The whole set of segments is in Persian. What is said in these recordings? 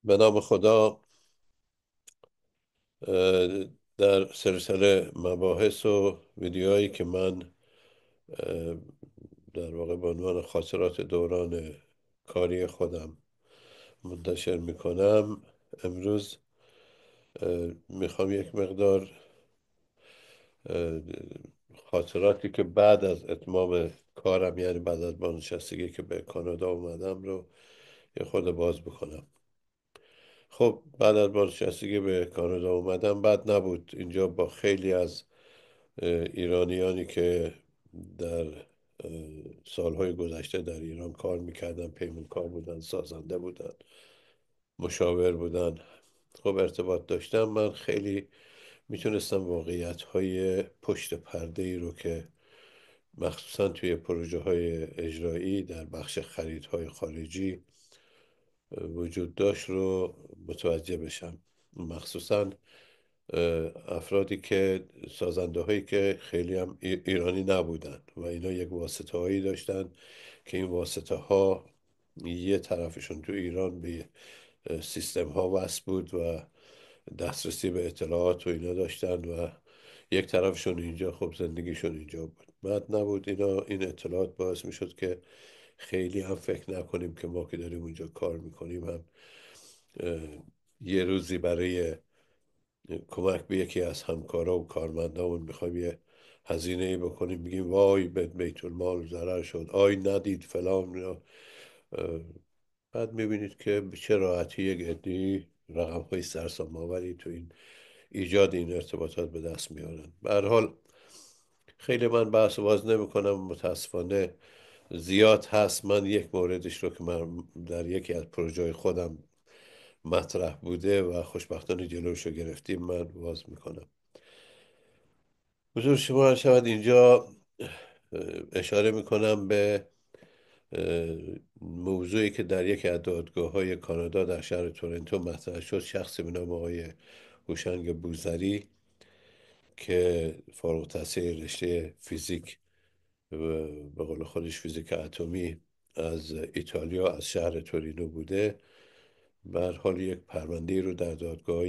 به نام خدا. در سلسله مباحث و ویدیوهایی که من اه، در واقع به عنوان خاطرات دوران کاری خودم منتشر میکنم، امروز میخوام یک مقدار اه، خاطراتی که بعد از اتمام کارم، یعنی بعد از بازنشستگی که به کانادا اومدم، رو یه خود باز بکنم. خب بعد از بازنشستگی به کانادا اومدم، بد نبود. اینجا با خیلی از ایرانیانی که در سالهای گذشته در ایران کار میکردن، پیمانکار بودن، سازنده بودن، مشاور بودن، خب ارتباط داشتم. من خیلی میتونستم واقعیت های پشت پرده ای رو که مخصوصا توی پروژه های اجرایی در بخش خریدهای خارجی وجود داشت رو متوجه بشم. مخصوصا افرادی که سازنده هایی که خیلی هم ایرانی نبودن و اینا یک واسطه هایی داشتن که این واسطه ها یه طرفشون تو ایران به سیستم ها وصل بود و دسترسی به اطلاعات و اینا داشتن و یک طرفشون اینجا، خب زندگیشون اینجا بود. بعد نبود اینا، این اطلاعات باعث می شد که خیلی هم فکر نکنیم که ما که داریم اونجا کار میکنیم هم اه، یه روزی برای کمک به یکی از همکارا و کارمندامون میخوایم یه هزینه ای بکنیم، میگیم وای به بیت المال ضرر شد، آی ندید فلان اینا. اه، بعد میبینید که به چه راحتی یک عده‌ای رقم های سرسام آوری تو این ایجاد این ارتباطات به دست میارن. به هر حال خیلی من بحث و باز نمی کنم، متاسفانه زیاد هست. من یک موردش رو که من در یکی از پروژه خودم مطرح بوده و خوشبختانه جلوش رو گرفتیم، من باز میکنم. حضور شما هر شود اینجا اشاره میکنم به موضوعی که در یکی از دادگاه های کانادا در شهر تورنتو مطرح شد. شخصی به نام آقای هوشنگ بوزری که فارغ التحصیل رشته فیزیک و به قول خودش فیزیک اتمی از ایتالیا، از شهر تورینو بوده، به هر حال یک پرونده رو در دادگاه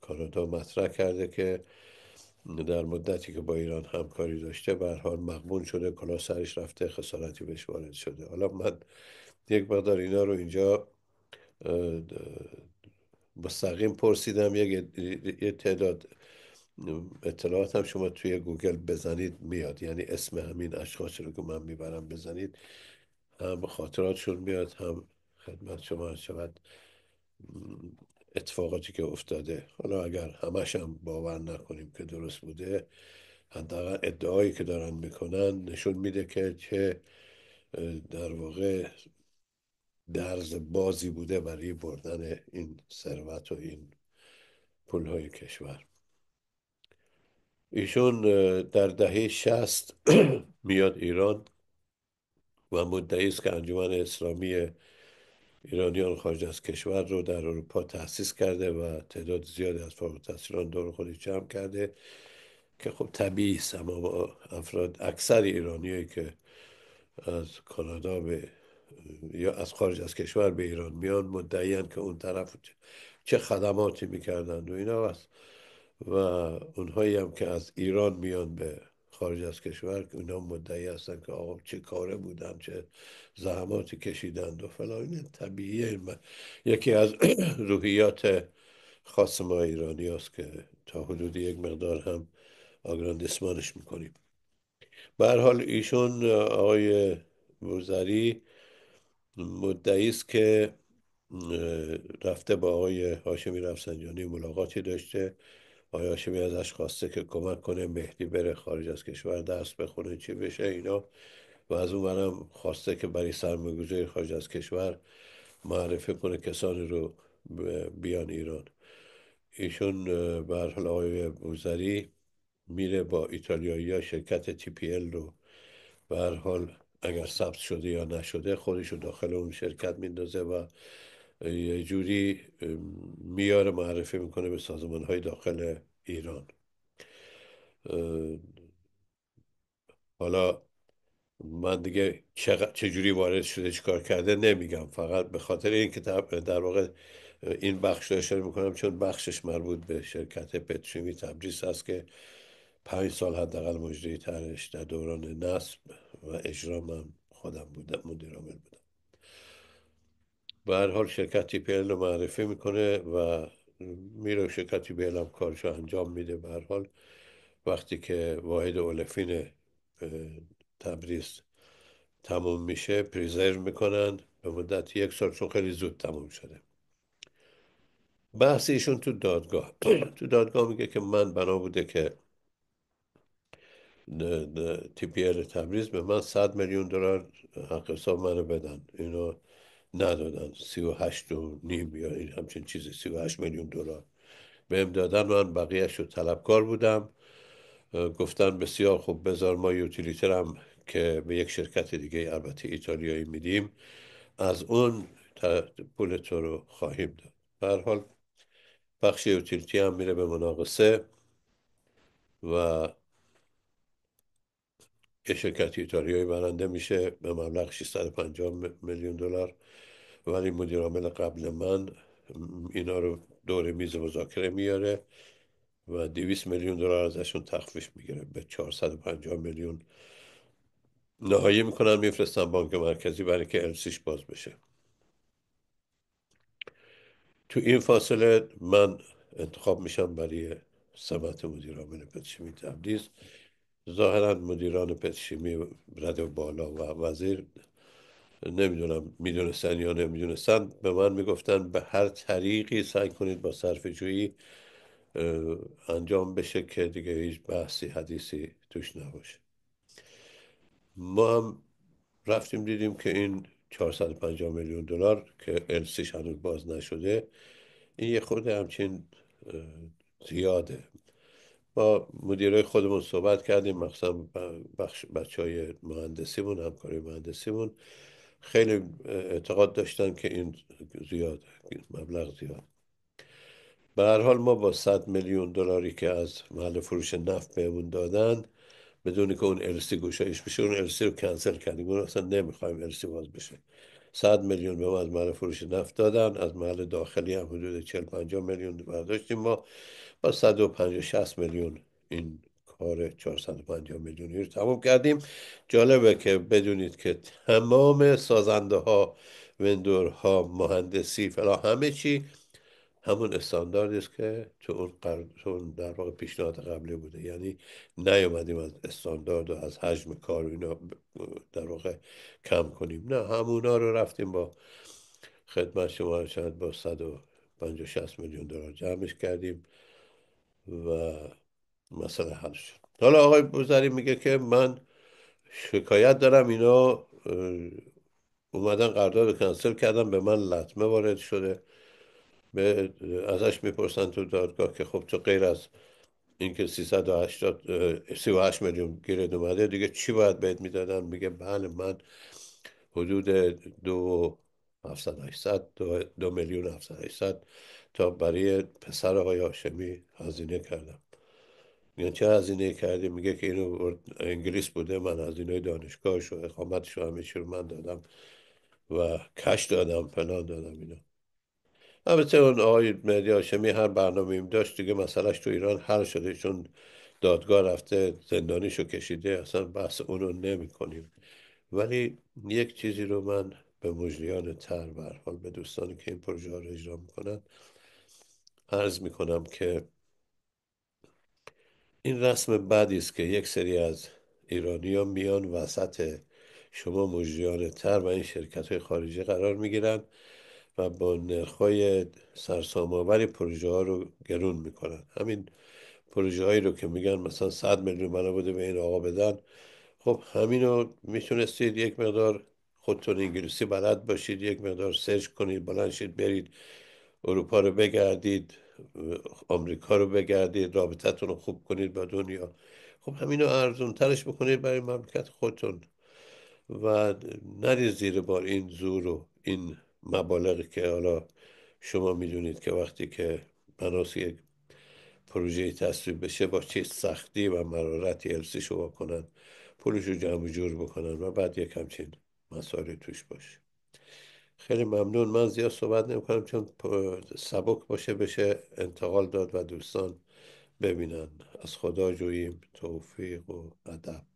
کانادا مطرح کرده که در مدتی که با ایران همکاری داشته به هر حال مغبون شده، کلاه سرش رفته، خسارتی بهش وارد شده. حالا من یک مقدار اینا رو اینجا اه، مستقیم پرسیدم. یه تعداد اطلاعات هم شما توی گوگل بزنید میاد، یعنی اسم همین اشخاصی رو که من میبرم بزنید، هم خاطراتشون میاد، هم خدمت شما شود اتفاقاتی که افتاده. حالا اگر همش هم باور نکنیم که درست بوده، حداقل ادعایی که دارن میکنن نشون میده که چه در واقع درز بازی بوده برای بردن این ثروت و این پولهای کشور. ایشون در دهه 60 میاد ایران و مدعی است که انجمن اسلامی ایرانیان خارج از کشور رو در اروپا تأسیس کرده و تعداد زیادی از فارغ التحصیلان دور خودش جمع کرده، که خب طبیعی است. اما با افراد اکثر ایرانیایی که از کانادا به یا از خارج از کشور به ایران میان مدعیان که اون طرف چه خدماتی میکردند و اینا است. و اونهایی هم که از ایران میان به خارج از کشور، که اینا مدعی هستن که آقا چه کاره بودن، چه زحماتی کشیدند و فلان. این طبیعیه. یکی از روحیات خاص ما ایرانی است که تا حدودی یک مقدار هم آگراندسمانش میکنیم. به هر حال ایشون، آقای وزری، مدعی است که رفته با آقای هاشمی رفسنجانی ملاقاتی داشته. آقای هاشمی ازش خواسته که کمک کنه مهدی بره خارج از کشور درس بخونه، چی بشه اینا. و از اون برم خواسته که برای سرمایه‌گذاری خارج از کشور معرفی کنه کسانی رو بیان ایران. ایشون به هر حال آقای بوزری میره با ایتالیایی ها شرکت تی پی ال رو به هر حال، اگر ثبت شده یا نشده، خودش رو داخل اون شرکت میندازه و یه جوری میاره معرفی میکنه به سازمان های داخل ایران. حالا من دیگه چجوری وارد شده چیکار کرده نمیگم، فقط به خاطر اینکه در واقع این بخش رو اشاره میکنم چون بخشش مربوط به شرکت پتروشیمی تبریز هست که 5 سال حداقل مجری ترش در دوران نصب و اجرا من خودم بودم، مدیر عامل بودم. به هر حال شرکت تی پی ال رو معرفی میکنه و میره شرکت تی پی ال هم کارشو انجام میده. به هر حال وقتی که واحد اولفین تبریز تموم میشه پریزرو میکنن به مدت 1 سال، چون خیلی زود تموم شده. بحث ایشون تو دادگاه تو دادگاه میگه که من بنا بوده که تی پی ال تبریز به من 100 میلیون دلار حق حساب منو بدن. اینو ندادن. 38.5 یا این همچین چیزی، 38 میلیون دلار بهم دادن. من بقیهش رو طلبکار بودم. گفتن بسیار خوب، بذار ما یوتیلیتر هم که به یک شرکت دیگه البته ایتالیایی میدیم، از اون پول تو رو خواهیم داد. به هر حال بخش یوتیلیتی هم میره به مناقصه و یه شرکت ایتالیایی برنده میشه به مبلغ 650 میلیون دلار. ولی مدیر عامل قبل من اینا رو دور میز مذاکره میاره و 200 میلیون دلار ازشون تخفیف میگیره، به 450 میلیون نهایی میکنن، میفرستن بانک مرکزی برای که السیش باز بشه. تو این فاصله من انتخاب میشم برای سمت مدیر عامل پتروشیمی تبریز. ظاهرا مدیران پتروشیمی رده بالا و وزیر نمیدونم میدونستن یا نمیدونستن، به من میگفتن به هر طریقی سعی کنید با صرفه جویی انجام بشه که دیگه هیچ بحثی حدیثی توش نباشه. ما هم رفتیم دیدیم که این 450 میلیون دلار که السیش هنوز باز نشده، این یه خورده همچین زیاده. با مدیرای خودمون صحبت کردیم، مخصوصا بچه های مهندسیمون، همکاری مهندسیمون خیلی اعتقاد داشتن که این زیاده، این مبلغ زیاد. به هر حال ما با 100 میلیون دلاری که از محل فروش نفت بهمون دادن، بدون که اون السی گشایش بشه، اون السی رو کنسل کردیم. اون اصلا نمیخوایم السی باز بشه. 100 میلیون به ما از محل فروش نفت دادن، از محل داخلی هم حدود 40-50 میلیون برداشتیم. ما با 150-60 میلیون این کار 450 میلیونی رو تمام کردیم. جالبه که بدونید که تمام سازنده ها، وندورها، مهندسی فلا، همه چی همون استانداردی است که تو اون در واقع پیشنهاد قبلی بوده. یعنی نیومدیم از استاندارد و از حجم کار و اینا در واقع کم کنیم، نه، همونا رو رفتیم با خدمت شما شاید با 150-60 میلیون دلار جمعش کردیم و مسئله حل شد. حالا آقای بوزری میگه که من شکایت دارم، اینا اومدن قرارداد رو کنسل کردن، به من لطمه وارد شده. ازش میپرسن تو دادگاه که خب تو غیر از اینکه 38 میلیون گیرد اومده دیگه چی باید بهت میدادن؟ میگه بله، من حدود 2 میلیون 700 تا برای پسر آقای هاشمی هزینه کردم. میگن چه هزینه کردی؟ میگه که اینو انگلیس بوده، من هزینه دانشگاهش و اقامتش و همه چی رو من دادم و کش دادم، فلان دادم اینا. البته اون آقای مهدی هاشمی هر برنامه ایم داشت دیگه، مسئلهش تو ایران حل شده، چون دادگاه رفته زندانیشو کشیده، اصلا بحث اونو نمی کنیم. ولی یک چیزی رو من به مجریان تر، به هر حال به دوستانی که این پروژه ها رو اجرا میکنن عرض میکنم که این رسم بدی است که یک سری از ایرانی ها میان وسط شما مجریان تر و این شرکت های خارجی قرار میگیرن و با نرخ‌های سرسام‌آور پروژه ها رو گرون میکنن. همین پروژه هایی رو که میگن مثلا 100 میلیون بنا بوده به این آقا بدن، خب همینو میتونستید یک مقدار خودتون انگلیسی بلد باشید، یک مقدار سرچ کنید، بلند شید برید اروپا رو بگردید، آمریکا رو بگردید، رابطتون رو خوب کنید با دنیا. خب همینو ارزون ترش بکنید برای مملکت خودتون و نرید زیر بار این زور و این مبالغی که حالا شما میدونید که وقتی که بناس یک پروژه تصویب بشه با چه سختی و مرارتی السی شما کنن، پولش رو جمع و جور بکنن و بعد یک همچین مسائلی توش باشه. خیلی ممنون. من زیاد صحبت نمی کنم چون سبک باشه، بشه انتقال داد و دوستان ببینن. از خدا جوییم توفیق و ادب.